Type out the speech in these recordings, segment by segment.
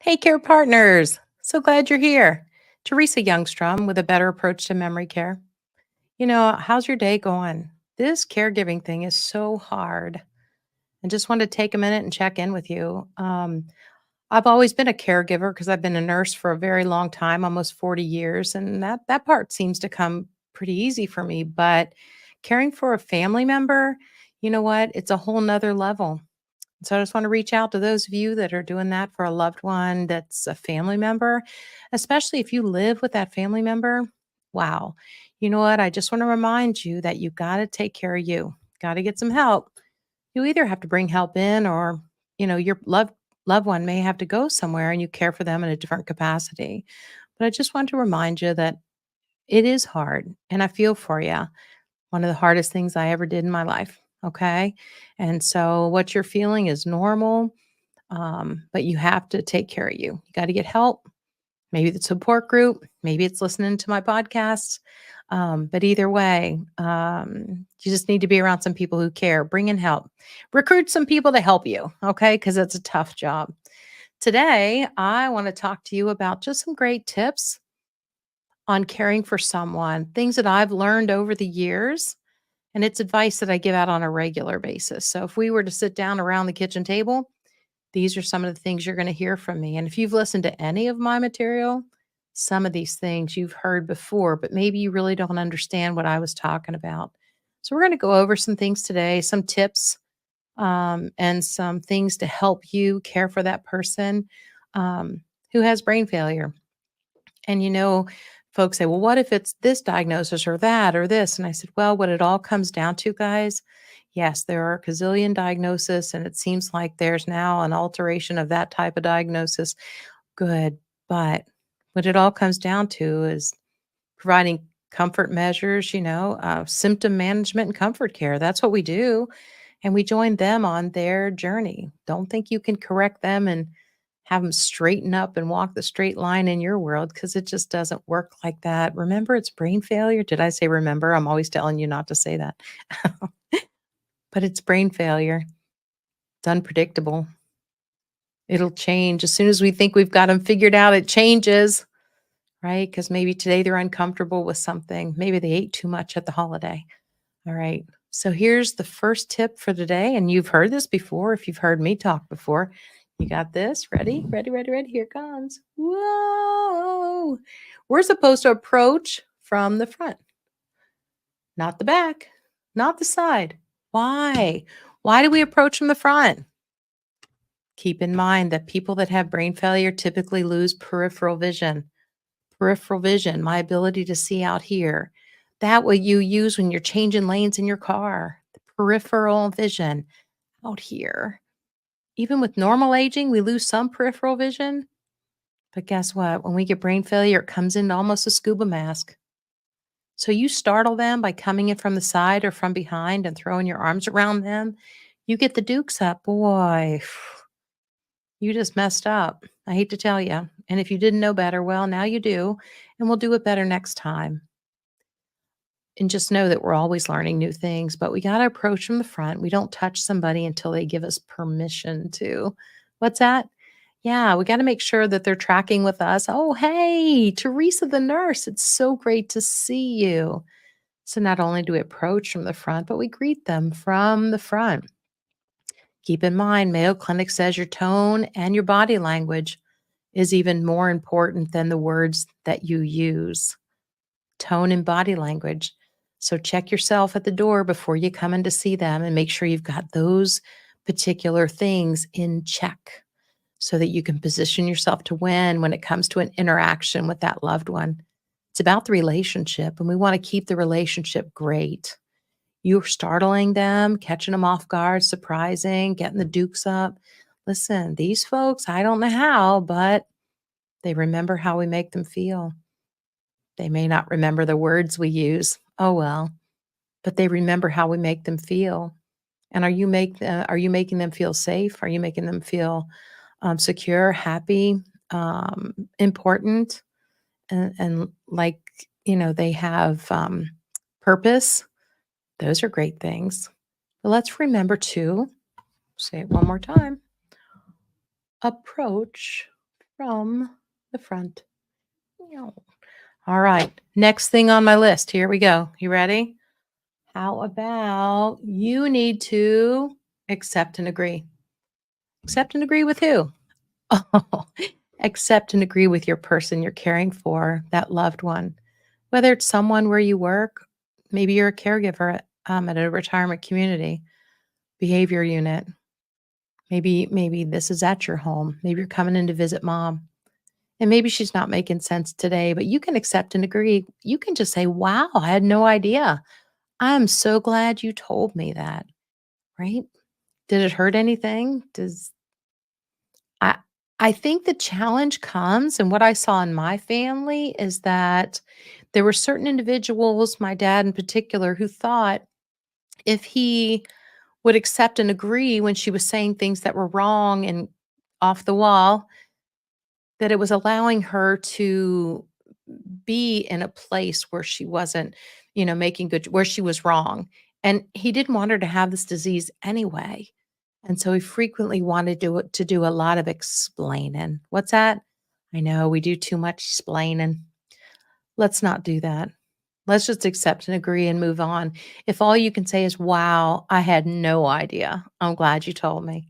Hey, care partners. So glad you're here. Teresa Youngstrom with a better approach to memory care. How's your day going? This caregiving thing is so hard. I just wanted to take a minute and check in with you. I've always been a caregiver because I've been a nurse for a very long time, almost 40 years, and that part seems to come pretty easy for me. But caring for a family member, you know what? It's a whole nother level. So I just want to reach out to those of you that are doing that for a loved one that's a family member, especially if you live with that family member. Wow. You know what? I just want to remind you that you got to take care of you. Got to get some help. You either have to bring help in or, your loved one may have to go somewhere and you care for them in a different capacity. But I just want to remind you that it is hard and I feel for you. One of the hardest things I ever did in my life. Okay. And so what you're feeling is normal, but you have to take care of you. You got to get help. Maybe the support group, maybe it's listening to my podcast. But either way, you just need to be around some people who care. Bring in help. Recruit some people to help you. Okay. Because it's a tough job. Today, I want to talk to you about just some great tips on caring for someone, things that I've learned over the years and it's advice that I give out on a regular basis. So if we were to sit down around the kitchen table, these are some of the things you're going to hear from me. And if you've listened to any of my material, some of these things you've heard before, but maybe you really don't understand what I was talking about. So we're going to go over some things today, some tips, and some things to help you care for that person who has brain failure. And folks say, well, what if it's this diagnosis or that or this? And I said, well, what it all comes down to, guys, yes, there are a gazillion diagnoses, and it seems like there's now an alteration of that type of diagnosis. Good. But what it all comes down to is providing comfort measures, symptom management and comfort care. That's what we do. And we join them on their journey. Don't think you can correct them and have them straighten up and walk the straight line in your world because it just doesn't work like that. Remember, it's brain failure. Did I say remember? I'm always telling you not to say that. But it's brain failure. It's unpredictable. It'll change. As soon as we think we've got them figured out, it changes, right? Because maybe today they're uncomfortable with something. Maybe they ate too much at the holiday. All right. So here's the first tip for today. And you've heard this before if you've heard me talk before. You got this? Ready? Ready, ready, ready. Here it comes. Whoa. We're supposed to approach from the front, not the back, not the side. Why? Why do we approach from the front? Keep in mind that people that have brain failure typically lose peripheral vision. Peripheral vision, my ability to see out here. That what you use when you're changing lanes in your car. The peripheral vision out here. Even with normal aging, we lose some peripheral vision. But guess what? When we get brain failure, it comes into almost a scuba mask. So you startle them by coming in from the side or from behind and throwing your arms around them. You get the dukes up. Boy, you just messed up. I hate to tell you. And if you didn't know better, well, now you do. And we'll do it better next time. And just know that we're always learning new things, but we got to approach from the front. We don't touch somebody until they give us permission to. What's that? Yeah, we got to make sure that they're tracking with us. Oh, hey, Teresa the nurse, it's so great to see you. So not only do we approach from the front, but we greet them from the front. Keep in mind, Mayo Clinic says your tone and your body language is even more important than the words that you use. Tone and body language. So check yourself at the door before you come in to see them and make sure you've got those particular things in check so that you can position yourself to win when it comes to an interaction with that loved one. It's about the relationship, and we want to keep the relationship great. You're startling them, catching them off guard, surprising, getting the dukes up. Listen, these folks, I don't know how, but they remember how we make them feel. They may not remember the words we use. Oh well, but they remember how we make them feel. And are you making them feel safe? Are you making them feel secure, happy, important, and like they have purpose? Those are great things. But let's remember to say it one more time. Approach from the front. Meow. All right. Next thing on my list. Here we go. You ready? How about you need to accept and agree? Accept and agree with who? Oh, accept and agree with your person you're caring for, that loved one. Whether it's someone where you work, maybe you're a caregiver at a retirement community, behavior unit. Maybe this is at your home. Maybe you're coming in to visit mom. And maybe she's not making sense today, but you can accept and agree. You can just say, "Wow, I had no idea. I'm so glad you told me that." Right? Did it hurt anything? Does I I think the challenge comes, and what I saw in my family is that there were certain individuals, my dad in particular, who thought if he would accept and agree when she was saying things that were wrong and off the wall, that it was allowing her to be in a place where she wasn't, making good, where she was wrong. And he didn't want her to have this disease anyway. And so he frequently wanted to do a lot of explaining. What's that? I know we do too much explaining. Let's not do that. Let's just accept and agree and move on. If all you can say is, "Wow, I had no idea. I'm glad you told me."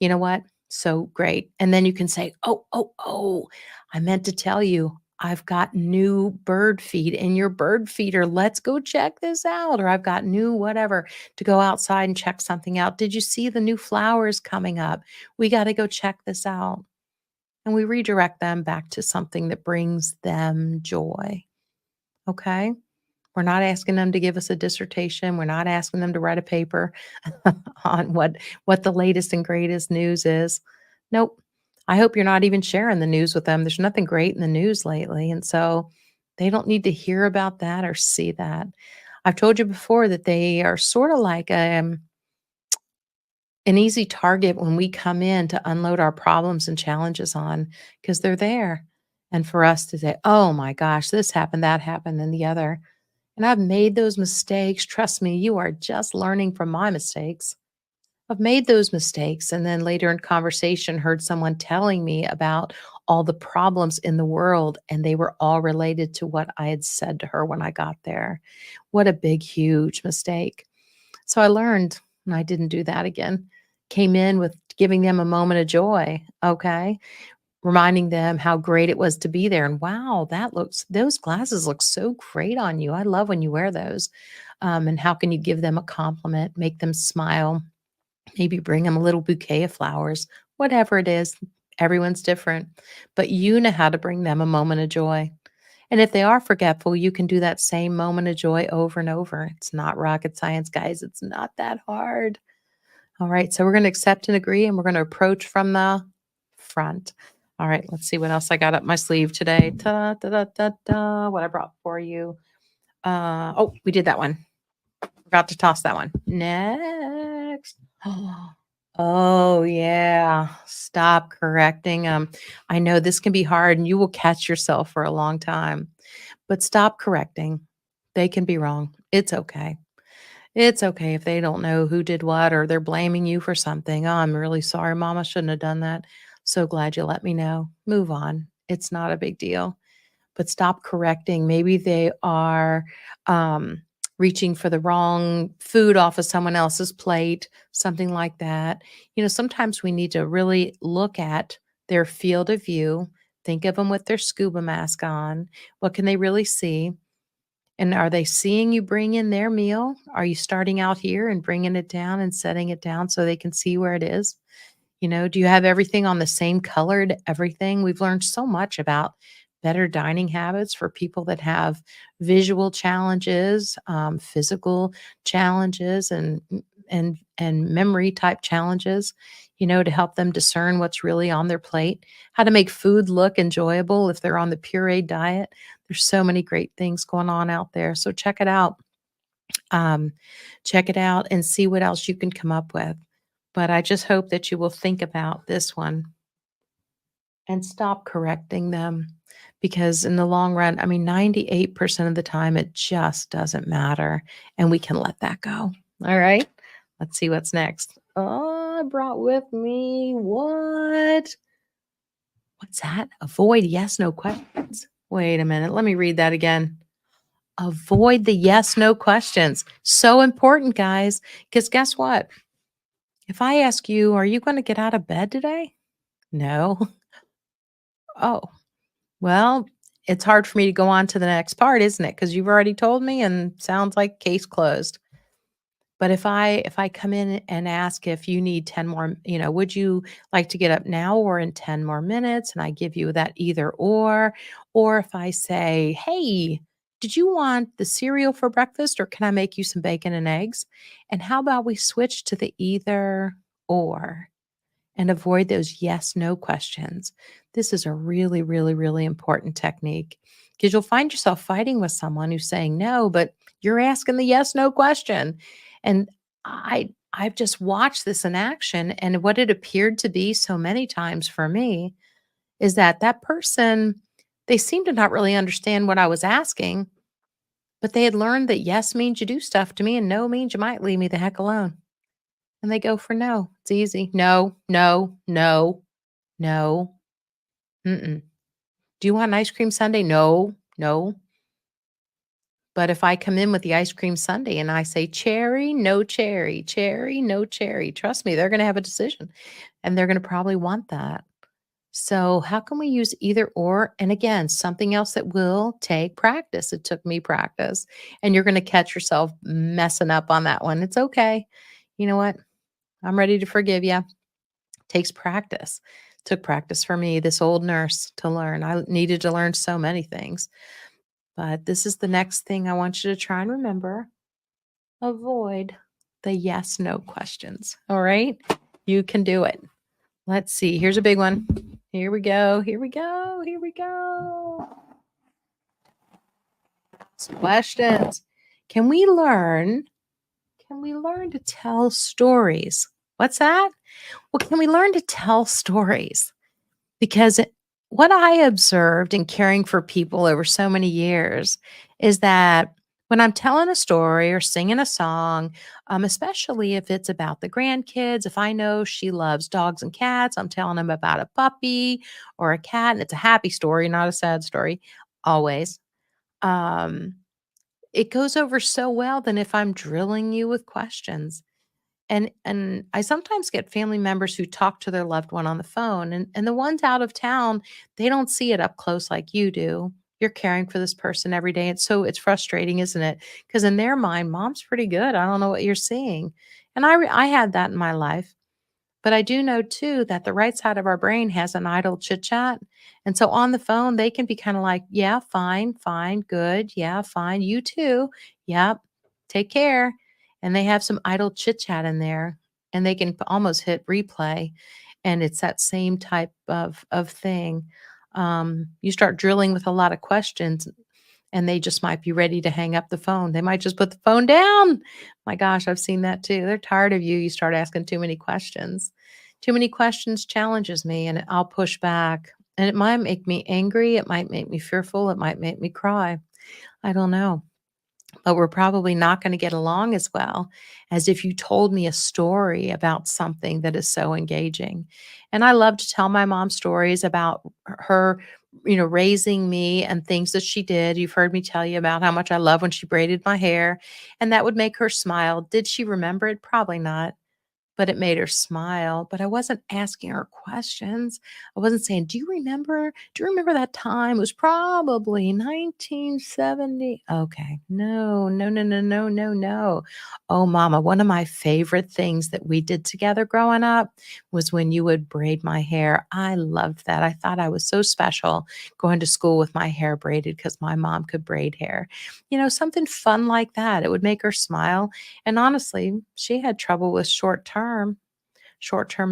You know what? So great. And then you can say, "Oh, oh, oh, I meant to tell you, I've got new bird feed in your bird feeder. Let's go check this out." Or I've got new whatever to go outside and check something out. Did you see the new flowers coming up? We got to go check this out. And we redirect them back to something that brings them joy. Okay. We're not asking them to give us a dissertation. We're not asking them to write a paper on what the latest and greatest news is. Nope. I hope you're not even sharing the news with them. There's nothing great in the news lately, and so they don't need to hear about that or see that. I've told you before that they are sort of like an easy target when we come in to unload our problems and challenges on because they're there. And for us to say, "Oh my gosh, this happened, that happened, and the other." And I've made those mistakes. Trust me, you are just learning from my mistakes. I've made those mistakes. And then later in conversation, heard someone telling me about all the problems in the world, and they were all related to what I had said to her when I got there. What a big, huge mistake. So I learned, and I didn't do that again. Came in with giving them a moment of joy. Okay. Reminding them how great it was to be there, and, "Wow, those glasses look so great on you. I love when you wear those." And how can you give them a compliment, make them smile, maybe bring them a little bouquet of flowers, whatever it is. Everyone's different, but you know how to bring them a moment of joy. And if they are forgetful, you can do that same moment of joy over and over. It's not rocket science, guys. It's not that hard. All right, so we're gonna accept and agree, and we're gonna approach from the front. All right, let's see what else I got up my sleeve today. Ta da da da da. What I brought for you. Oh, we did that one. Forgot to toss that one. Next. Oh yeah. Stop correcting them. I know this can be hard, and you will catch yourself for a long time. But stop correcting. They can be wrong. It's okay. It's okay if they don't know who did what or they're blaming you for something. "Oh, I'm really sorry, mom. I shouldn't have done that. So glad you let me know." Move on. It's not a big deal. But stop correcting. Maybe they are um, reaching for the wrong food off of someone else's plate, something like that. Sometimes we need to really look at their field of view, think of them with their scuba mask on. What can they really see? And are they seeing you bring in their meal? Are you starting out here and bringing it down and setting it down so they can see where it is? Do you have everything on the same colored everything? We've learned so much about better dining habits for people that have visual challenges, physical challenges, and memory type challenges. To help them discern what's really on their plate, how to make food look enjoyable if they're on the pureed diet. There's so many great things going on out there. So check it out. Um, check it out and see what else you can come up with. But I just hope that you will think about this one and stop correcting them because in the long run, I mean, 98% of the time, it just doesn't matter. And we can let that go. All right. Let's see what's next. Oh, I brought with me what? What's that? Avoid yes, no questions. Wait a minute. Let me read that again. Avoid the yes, no questions. So important, guys. Because guess what? If I ask you, are you going to get out of bed today? No. Oh, well, it's hard for me to go on to the next part, isn't it? Because you've already told me and sounds like case closed. But if I come in and ask if you need 10 more, would you like to get up now or in 10 more minutes? And I give you that either or if I say, hey, did you want the cereal for breakfast or can I make you some bacon and eggs? And how about we switch to the either or? And avoid those yes, no questions. This is a really, really, really important technique because you'll find yourself fighting with someone who's saying no, but you're asking the yes, no question. And I've just watched this in action. And what it appeared to be so many times for me is that that person, they seemed to not really understand what I was asking, but they had learned that yes means you do stuff to me and no means you might leave me the heck alone. And they go for no. It's easy. No, no, no. No. Mm-mm. Do you want an ice cream sundae? No. No. But if I come in with the ice cream sundae and I say cherry, no cherry, trust me, they're going to have a decision and they're going to probably want that. So, how can we use either or? And again, something else that will take practice. It took me practice, and you're going to catch yourself messing up on that one. It's okay. You know what? I'm ready to forgive you. Takes practice. Took practice for me, this old nurse, to learn. I needed to learn so many things. But this is the next thing I want you to try and remember. Avoid the yes, no questions. All right? You can do it. Let's see. Here's a big one. Here we go. Here we go. Here we go. Some questions. Can we learn? Can we learn to tell stories? What's that? Well, can we learn to tell stories? Because what I observed in caring for people over so many years is that when I'm telling a story or singing a song, especially if it's about the grandkids, if I know she loves dogs and cats, I'm telling them about a puppy or a cat, and it's a happy story, not a sad story, always. Um, it goes over so well than if I'm drilling you with questions. And I sometimes get family members who talk to their loved one on the phone, and the ones out of town, they don't see it up close like you do. You're caring for this person every day. It's frustrating, isn't it? Because in their mind, mom's pretty good. I don't know what you're seeing. And I had that in my life. But I do know too that the right side of our brain has an idle chit chat. And so on the phone, they can be kind of like, yeah, fine, fine, good. Yeah, fine. You too. Yep. Take care. And they have some idle chit chat in there and they can almost hit replay. And it's that same type of thing. You start drilling with a lot of questions and they just might be ready to hang up the phone. They might just put the phone down. My gosh, I've seen that too. They're tired of you. You start asking too many questions. Too many questions challenges me and I'll push back. And it might make me angry. It might make me fearful. It might make me cry. I don't know, but we're probably not going to get along as well as if you told me a story about something that is so engaging. And I love to tell my mom stories about her, raising me and things that she did. You've heard me tell you about how much I love when she braided my hair, and that would make her smile. Did she remember it? Probably not, but it made her smile. But I wasn't asking her questions. I wasn't saying, "Do you remember? Do you remember that time? It was probably 1970." Okay. No, no, no, no, no, no, no. Oh, mama, one of my favorite things that we did together growing up was when you would braid my hair. I loved that. I thought I was so special going to school with my hair braided because my mom could braid hair. Something fun like that. It would make her smile, and honestly, she had trouble with short-term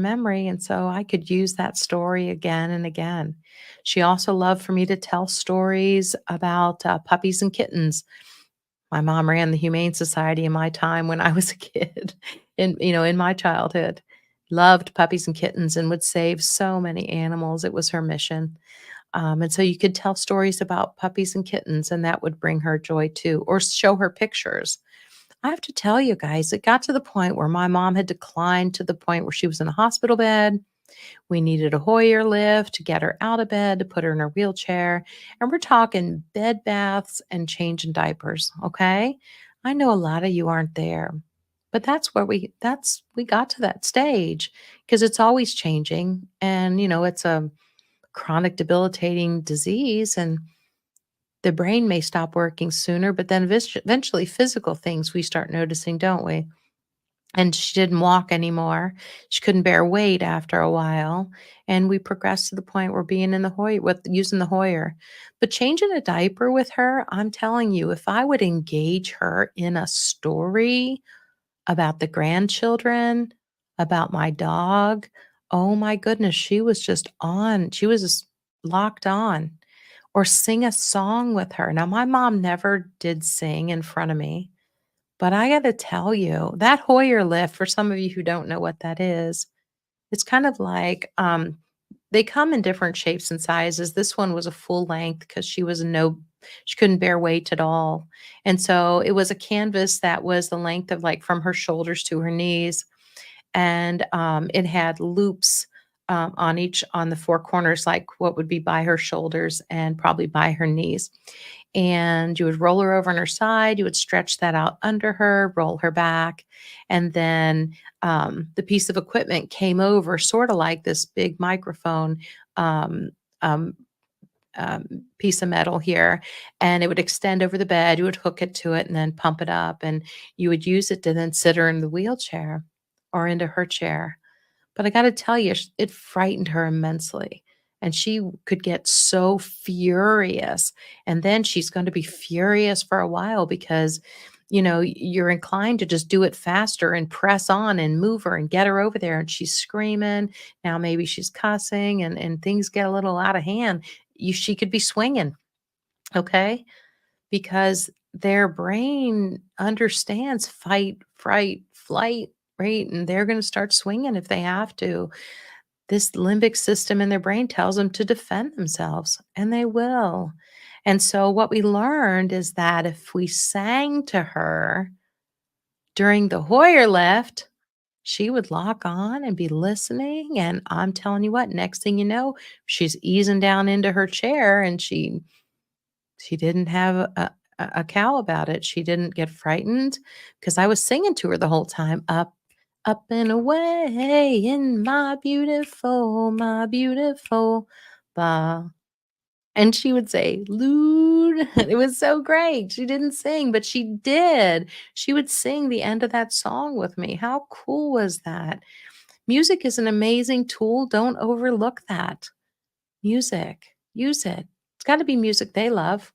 memory, and so I could use that story again and again. She also loved for me to tell stories about puppies and kittens. My mom ran the Humane Society in my time when I was a kid, in my childhood. Loved puppies and kittens and would save so many animals. It was her mission. And so you could tell stories about puppies and kittens, and that would bring her joy too, or show her pictures. I have to tell you guys, it got to the point where my mom had declined to the point where she was in a hospital bed. We needed a Hoyer lift to get her out of bed, to put her in her wheelchair. And we're talking bed baths and changing diapers. Okay. I know a lot of you aren't there, but we got to that stage because it's always changing. And, it's a chronic debilitating disease. And the brain may stop working sooner, but then eventually physical things we start noticing, don't we? And she didn't walk anymore. She couldn't bear weight after a while, and we progressed to the point where being in the Hoyer with using the Hoyer. But changing a diaper with her, I'm telling you, if I would engage her in a story about the grandchildren, about my dog, oh my goodness, she was just on. She was just locked on. Or sing a song with her. Now, my mom never did sing in front of me, but I gotta tell you, that Hoyer lift, for some of you who don't know what that is, it's kind of like, they come in different shapes and sizes. This one was a full length because she couldn't bear weight at all. And so it was a canvas that was the length of like from her shoulders to her knees. And it had loops on the four corners, like what would be by her shoulders and probably by her knees. And you would roll her over on her side, you would stretch that out under her, roll her back, and then, the piece of equipment came over sorta like this big microphone, um, um, piece of metal here, and it would extend over the bed, you would hook it to it and then pump it up, and you would use it to then sit her in the wheelchair or into her chair. But I gotta tell you, it frightened her immensely, and she could get so furious, and then she's gonna be furious for a while because, you're inclined to just do it faster and press on and move her and get her over there, and she's screaming. Now maybe she's cussing and things get a little out of hand. She could be swinging, okay? Because their brain understands fight, fright, flight, right? And they're gonna start swinging if they have to. This limbic system in their brain tells them to defend themselves, and they will. And so what we learned is that if we sang to her during the Hoyer lift, she would lock on and be listening. And I'm telling you what, next thing you know, she's easing down into her chair and she didn't have a cow about it. She didn't get frightened because I was singing to her the whole time, "Up and away in my beautiful ba." And she would say, "Loon." It was so great. She didn't sing, but she did. She would sing the end of that song with me. How cool was that? Music is an amazing tool. Don't overlook that. Music, use it. It's gotta be music they love.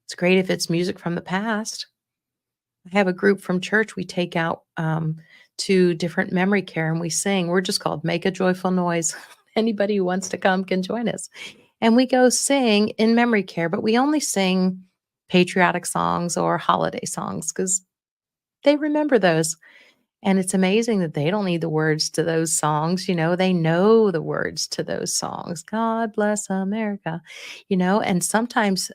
It's great if it's music from the past. I have a group from church we take out to different memory care and we sing. We're just called Make a Joyful Noise. Anybody who wants to come can join us. And we go sing in memory care, but we only sing patriotic songs or holiday songs because they remember those. And it's amazing that they don't need the words to those songs. They know the words to those songs. God bless America, and sometimes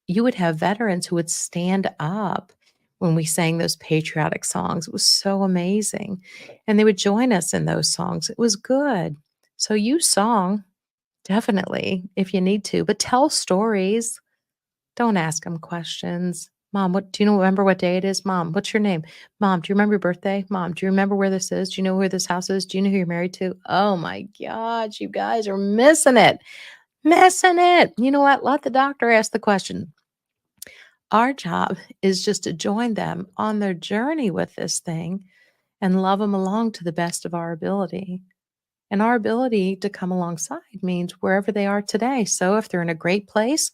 you would have veterans who would stand up when we sang those patriotic songs. It was so amazing. And they would join us in those songs. It was good. So use song, definitely, if you need to, but tell stories. Don't ask them questions. Mom, what do you remember what day it is? Mom, what's your name? Mom, do you remember your birthday? Mom, do you remember where this is? Do you know where this house is? Do you know who you're married to? Oh my God, you guys are missing it. Missing it. You know what? Let the doctor ask the question. Our job is just to join them on their journey with this thing and love them along to the best of our ability. And our ability to come alongside means wherever they are today. So if they're in a great place,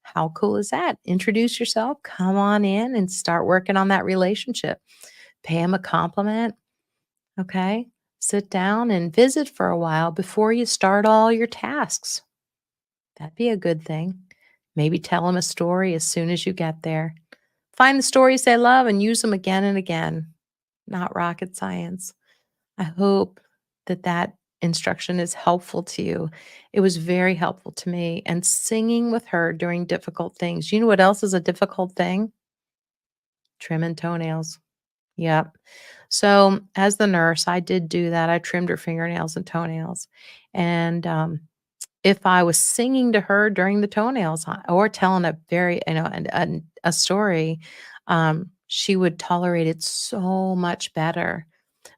how cool is that? Introduce yourself, come on in and start working on that relationship. Pay them a compliment. Okay. Sit down and visit for a while before you start all your tasks. That'd be a good thing. Maybe tell them a story as soon as you get there. Find the stories they love and use them again and again. Not rocket science. I hope that instruction is helpful to you. It was very helpful to me. And singing with her during difficult things. You know what else is a difficult thing? Trimming toenails. Yep. So, as the nurse, I did do that. I trimmed her fingernails and toenails. And if I was singing to her during the toenails or telling a very, a story, she would tolerate it so much better.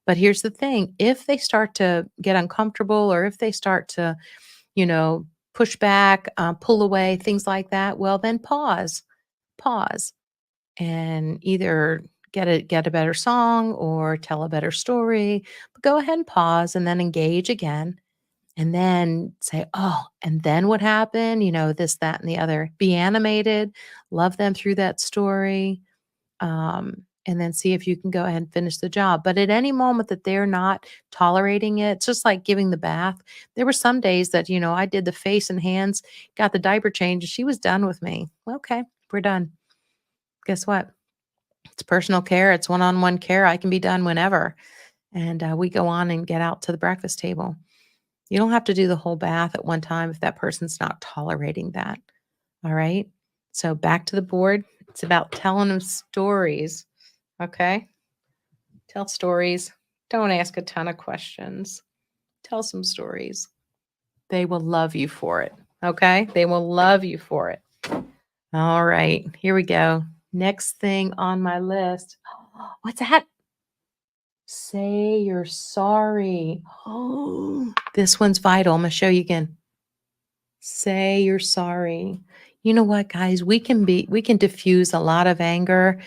But here's the thing, if they start to get uncomfortable or if they start to, you know, push back, pull away, things like that, well, then pause and either get a better song or tell a better story. But go ahead and pause and then engage again and then say, "Oh, and then what happened?" This, that, and the other. Be animated, love them through that story, and then see if you can go ahead and finish the job. But at any moment that they're not tolerating it, it's just like giving the bath. There were some days that, I did the face and hands, got the diaper change, and she was done with me. Okay, we're done. Guess what? It's personal care, it's one-on-one care. I can be done whenever. And we go on and get out to the breakfast table. You don't have to do the whole bath at one time if that person's not tolerating that. All right. So back to the board. It's about telling them stories. Okay. Tell stories. Don't ask a ton of questions. Tell some stories. They will love you for it. Okay. They will love you for it. All right. Here we go. Next thing on my list. What's that? Say you're sorry. Oh, this one's vital. I'm going to show you again. Say you're sorry. You know what, guys? We can diffuse a lot of anger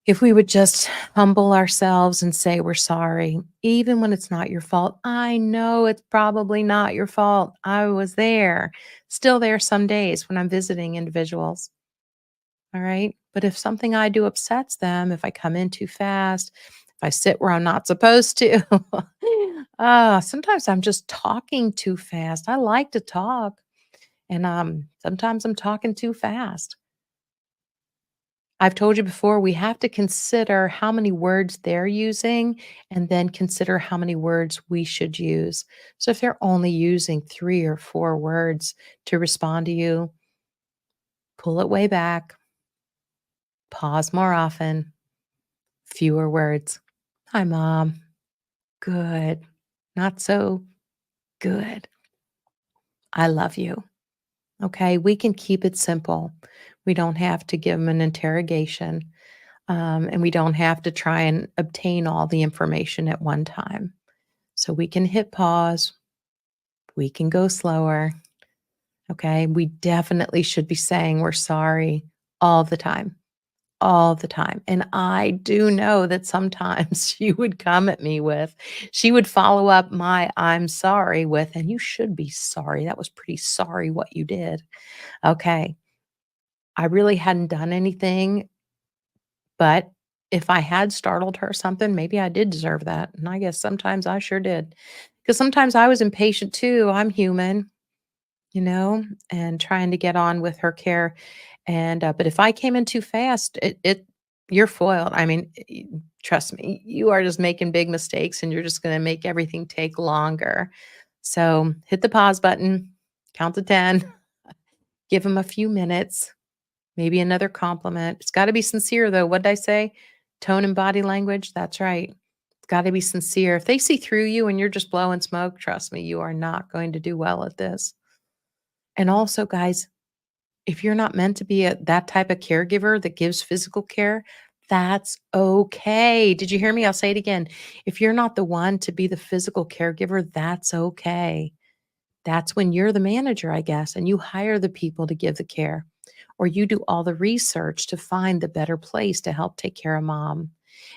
if we would just humble ourselves and say we're sorry, even when it's not your fault. I know it's probably not your fault. I was there, still there some days when I'm visiting individuals. All right. But if something I do upsets them, if I come in too fast, if I sit where I'm not supposed to, sometimes I'm just talking too fast. I like to talk. And sometimes I'm talking too fast. I've told you before, we have to consider how many words they're using and then consider how many words we should use. So if they're only using 3 or 4 words to respond to you, pull it way back, pause more often, fewer words. Hi, mom. Good. Not so good. I love you. Okay. We can keep it simple. We don't have to give them an interrogation. And we don't have to try and obtain all the information at one time. So we can hit pause, we can go slower. Okay. We definitely should be saying we're sorry all the time, all the time. And I do know that sometimes she would come at me with, she would follow up my I'm sorry with, and you should be sorry. That was pretty sorry what you did. Okay. I really hadn't done anything. But if I had startled her or something, maybe I did deserve that, and I guess sometimes I sure did. Because sometimes I was impatient too, I'm human, you know, and trying to get on with her care, and, but if I came in too fast, it you're foiled. I mean, trust me, you are just making big mistakes, and you're just gonna make everything take longer. So, hit the pause button, count to 10, give them a few minutes, maybe another compliment. It's gotta be sincere though. What'd I say? Tone and body language? That's right. It's gotta be sincere. If they see through you and you're just blowing smoke, trust me, you are not going to do well at this. And also, guys, if you're not meant to be that type of caregiver that gives physical care, that's okay. Did you hear me? I'll say it again. If you're not the one to be the physical caregiver, that's okay. That's when you're the manager, I guess, and you hire the people to give the care, or you do all the research to find the better place to help take care of mom.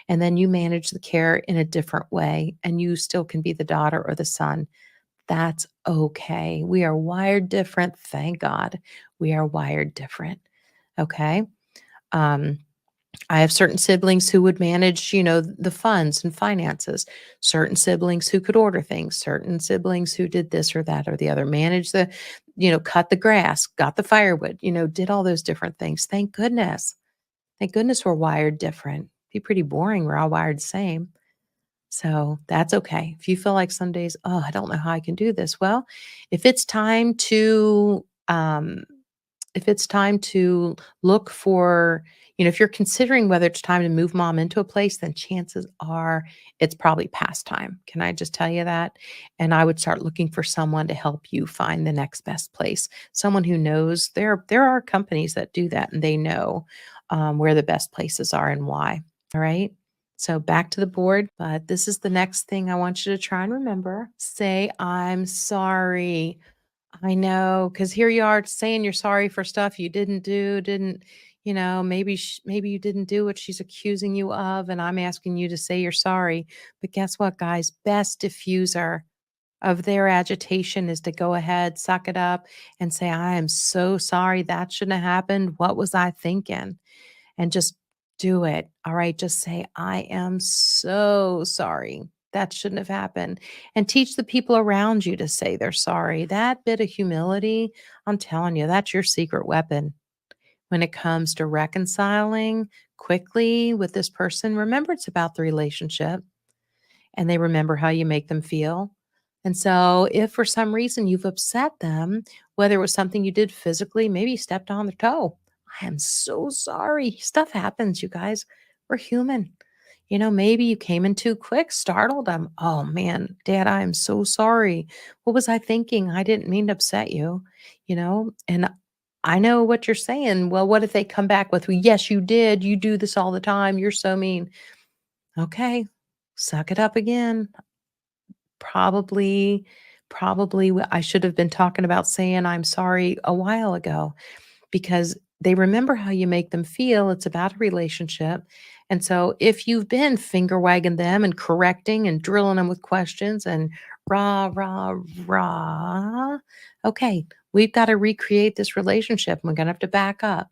And then you manage the care in a different way, and you still can be the daughter or the son. That's okay. We are wired different. Thank God we are wired different. Okay. Um, I have certain siblings who would manage, the funds and finances, certain siblings who could order things, certain siblings who did this or that or the other, manage cut the grass, got the firewood, did all those different things. Thank goodness. Thank goodness we're wired different. Be pretty boring. We're all wired the same. So that's okay. If you feel like some days, I don't know how I can do this. Well, if it's time to if it's time to look for, if you're considering whether it's time to move mom into a place, then chances are it's probably past time. Can I just tell you that? And I would start looking for someone to help you find the next best place. Someone who knows, there are companies that do that and they know where the best places are and why. All right. So back to the board, but this is the next thing I want you to try and remember. Say, I'm sorry. I know, because here you are saying you're sorry for stuff you didn't do, maybe you didn't do what she's accusing you of, and I'm asking you to say you're sorry. But guess what, guys? Best diffuser of their agitation is to go ahead, suck it up, and say, I am so sorry. That shouldn't have happened. What was I thinking? And just do it. All right. Just say, I am so sorry. That shouldn't have happened. And teach the people around you to say they're sorry. That bit of humility, I'm telling you, that's your secret weapon when it comes to reconciling quickly with this person. Remember, it's about the relationship and they remember how you make them feel. And so, if for some reason you've upset them, whether it was something you did physically, maybe you stepped on their toe, I am so sorry. Stuff happens, you guys. We're human. Maybe you came in too quick, startled them. Oh man, dad, I am so sorry. What was I thinking? I didn't mean to upset you. And I know what you're saying. Well, what if they come back with, "Well, yes, you did. You do this all the time. You're so mean." Okay, suck it up again. Probably I should have been talking about saying I'm sorry a while ago because they remember how you make them feel. It's about a relationship. And so if you've been finger wagging them and correcting and drilling them with questions and rah, rah, rah, okay, we've got to recreate this relationship. We're going to have to back up.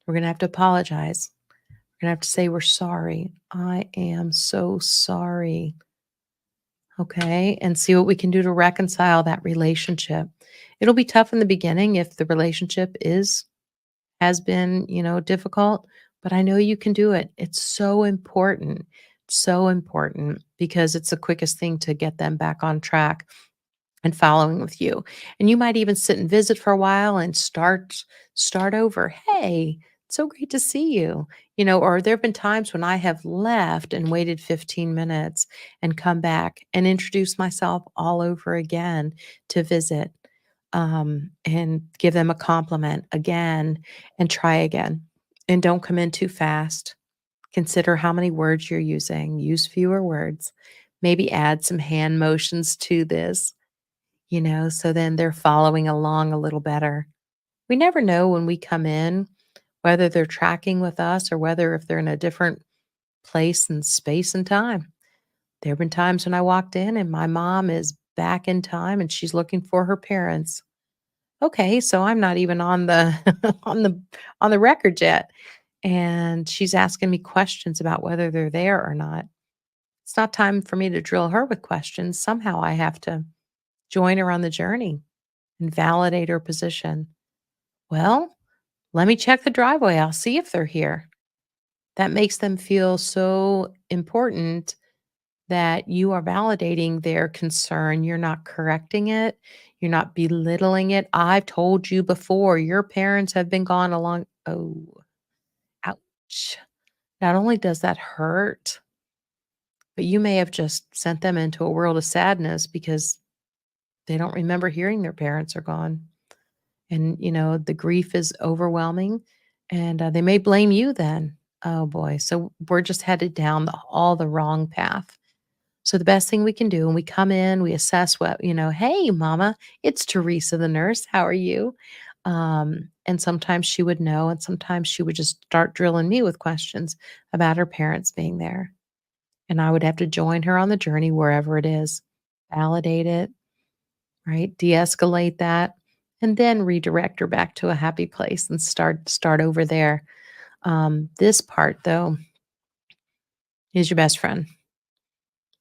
We're going to have to apologize. We're going to have to say, we're sorry. I am so sorry. Okay. And see what we can do to reconcile that relationship. It'll be tough in the beginning if the relationship has been, difficult, but I know you can do it. It's so important because it's the quickest thing to get them back on track and following with you. And you might even sit and visit for a while and start over. Hey, it's so great to see you. Or there have been times when I have left and waited 15 minutes and come back and introduce myself all over again to visit and give them a compliment again and try again. And don't come in too fast. Consider how many words you're using. Use fewer words. Maybe add some hand motions to this, so then they're following along a little better. We never know when we come in, whether they're tracking with us or whether if they're in a different place and space and time. There have been times when I walked in and my mom is back in time and she's looking for her parents. Okay, so I'm not even on the on the record yet. And she's asking me questions about whether they're there or not. It's not time for me to drill her with questions. Somehow I have to join her on the journey and validate her position. Well, let me check the driveway. I'll see if they're here. That makes them feel so important that you are validating their concern. You're not correcting it. You're not belittling it. I've told you before, your parents have been gone a long. Oh, ouch. Not only does that hurt, but you may have just sent them into a world of sadness because they don't remember hearing their parents are gone. And, the grief is overwhelming and they may blame you then. Oh boy. So we're just headed down all the wrong path. So the best thing we can do when we come in, we assess hey, mama, it's Teresa, the nurse. How are you? And sometimes she would know, and sometimes she would just start drilling me with questions about her parents being there. And I would have to join her on the journey wherever it is, validate it, right? De-escalate that, and then redirect her back to a happy place and start over there. This part though is your best friend.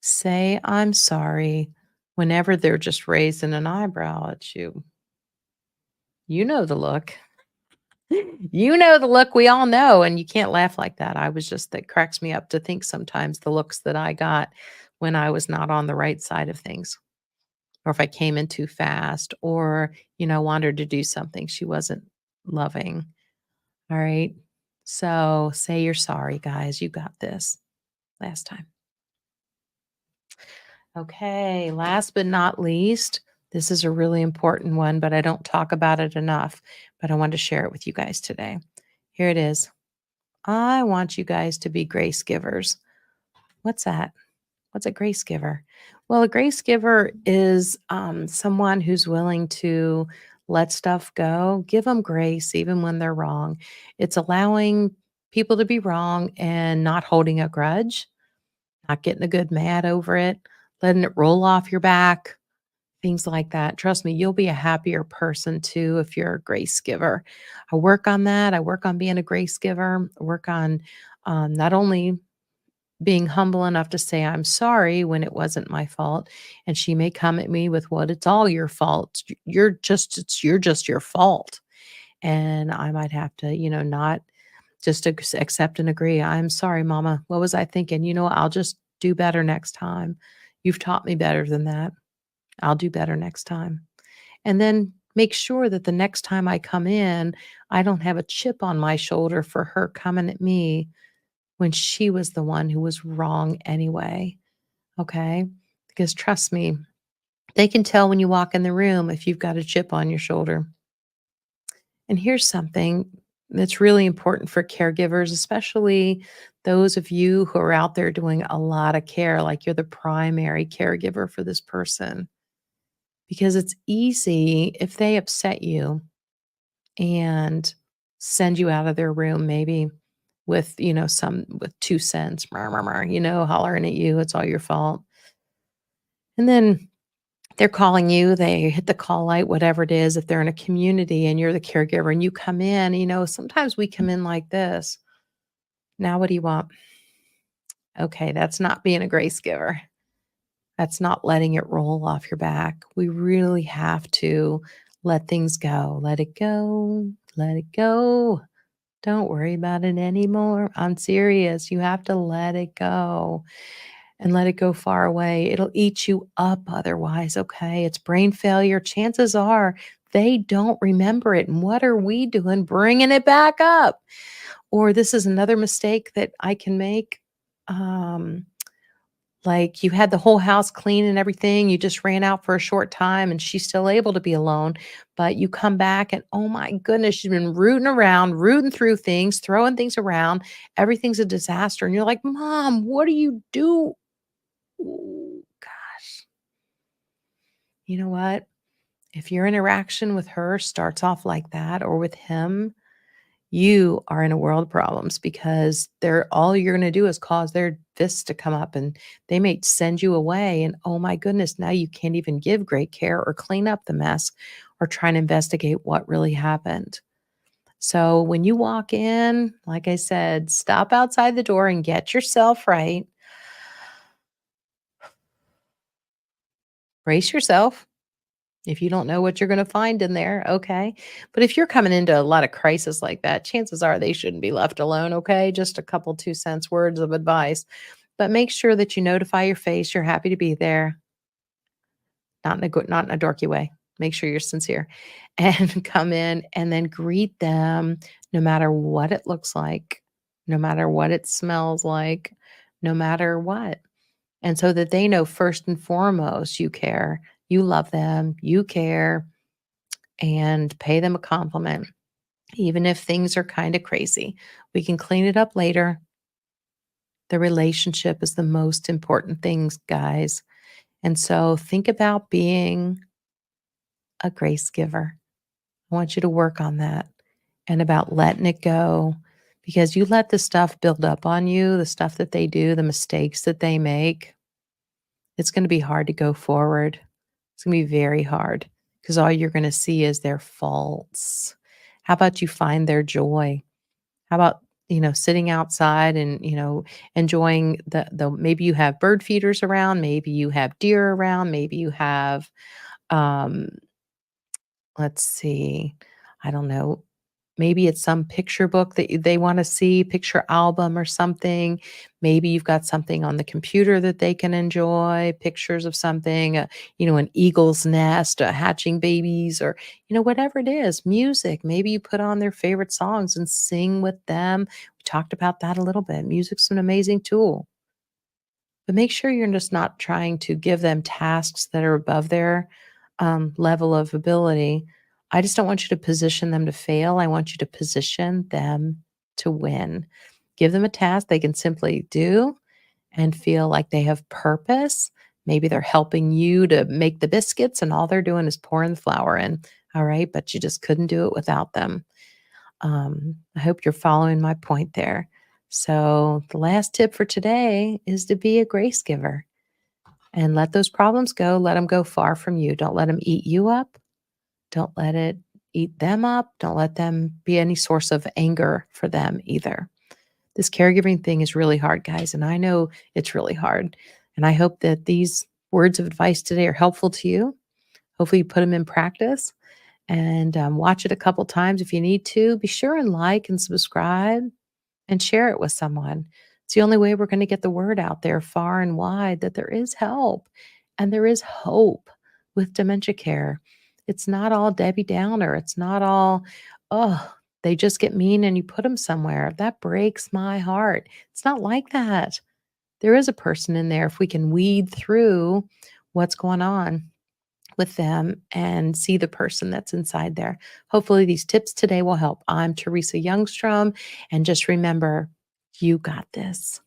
Say, I'm sorry whenever they're just raising an eyebrow at you. You know the look. You know the look we all know, and you can't laugh like that. That cracks me up to think sometimes the looks that I got when I was not on the right side of things, or if I came in too fast, or wanted to do something she wasn't loving. All right. So say you're sorry, guys. You got this last time. Okay. Last but not least, this is a really important one, but I don't talk about it enough. But I wanted to share it with you guys today. Here it is. I want you guys to be grace givers. What's that? What's a grace giver? Well, a grace giver is someone who's willing to let stuff go, give them grace even when they're wrong. It's allowing people to be wrong and not holding a grudge, not getting a good mad over it, letting it roll off your back, things like that. Trust me, you'll be a happier person too if you're a grace giver. I work on that. I work on being a grace giver, I work on not only being humble enough to say, I'm sorry when it wasn't my fault. And she may come at me with what it's all your fault. You're just your fault. And I might have to, not just accept and agree. I'm sorry, mama. What was I thinking? I'll just do better next time. You've taught me better than that. I'll do better next time. And then make sure that the next time I come in, I don't have a chip on my shoulder for her coming at me when she was the one who was wrong anyway, okay? Because trust me, they can tell when you walk in the room if you've got a chip on your shoulder. And here's something that's really important for caregivers, especially those of you who are out there doing a lot of care, like you're the primary caregiver for this person, because it's easy if they upset you and send you out of their room maybe with, some with 2 cents, hollering at you, it's all your fault. And then they're calling you, they hit the call light, whatever it is, if they're in a community and you're the caregiver and you come in, sometimes we come in like this. Now what do you want? Okay, that's not being a grace giver. That's not letting it roll off your back. We really have to let things go. Let it go. Let it go. Don't worry about it anymore. I'm serious. You have to let it go and let it go far away. It'll eat you up otherwise, okay? It's brain failure. Chances are they don't remember it. And what are we doing? Bringing it back up. Or this is another mistake that I can make. Um, like you had the whole house clean and everything. You just ran out for a short time and she's still able to be alone. But you come back and oh my goodness, she's been rooting around, rooting through things, throwing things around. Everything's a disaster. And you're like, Mom, what do you do? Ooh, gosh. You know what? If your interaction with her starts off like that or with him, you are in a world of problems because they're all you're going to do is cause their fists to come up and they may send you away. And oh my goodness, now you can't even give great care or clean up the mess or try and investigate what really happened. So when you walk in, like I said, stop outside the door and get yourself right. Brace yourself. If you don't know what you're going to find in there, okay. But if you're coming into a lot of crisis like that, chances are they shouldn't be left alone, okay? Just a couple 2 cents words of advice. But make sure that you notify your face you're happy to be there, not in a dorky way. Make sure you're sincere and come in and then greet them no matter what it looks like, no matter what it smells like, no matter what. And so that they know first and foremost you care, you love them, you care, and pay them a compliment. Even if things are kind of crazy, we can clean it up later. The relationship is the most important things, guys. And so think about being a grace giver. I want you to work on that and about letting it go because you let the stuff build up on you, the stuff that they do, the mistakes that they make. It's going to be hard to go forward. It's going to be very hard because all you're going to see is their faults. How about you find their joy? How about, sitting outside and, enjoying the maybe you have bird feeders around, maybe you have deer around, maybe you have um let's see, I don't know, Maybe it's some picture book that they want to see, picture album or something. Maybe you've got something on the computer that they can enjoy, pictures of something, an eagle's nest, hatching babies, or, whatever it is, music. Maybe you put on their favorite songs and sing with them. We talked about that a little bit. Music's an amazing tool. But make sure you're just not trying to give them tasks that are above their level of ability. I just don't want you to position them to fail. I want you to position them to win. Give them a task they can simply do and feel like they have purpose. Maybe they're helping you to make the biscuits and all they're doing is pouring the flour in. All right. But you just couldn't do it without them. I hope you're following my point there. So, the last tip for today is to be a grace giver and let those problems go. Let them go far from you. Don't let them eat you up. Don't let it eat them up. Don't let them be any source of anger for them either. This caregiving thing is really hard, guys. And I know it's really hard. And I hope that these words of advice today are helpful to you. Hopefully, you put them in practice and watch it a couple times if you need to. Be sure and like and subscribe and share it with someone. It's the only way we're going to get the word out there far and wide that there is help and there is hope with dementia care. It's not all Debbie Downer. It's not all, oh, they just get mean and you put them somewhere. That breaks my heart. It's not like that. There is a person in there if we can weed through what's going on with them and see the person that's inside there. Hopefully, these tips today will help. I'm Teresa Youngstrom, and just remember, you got this.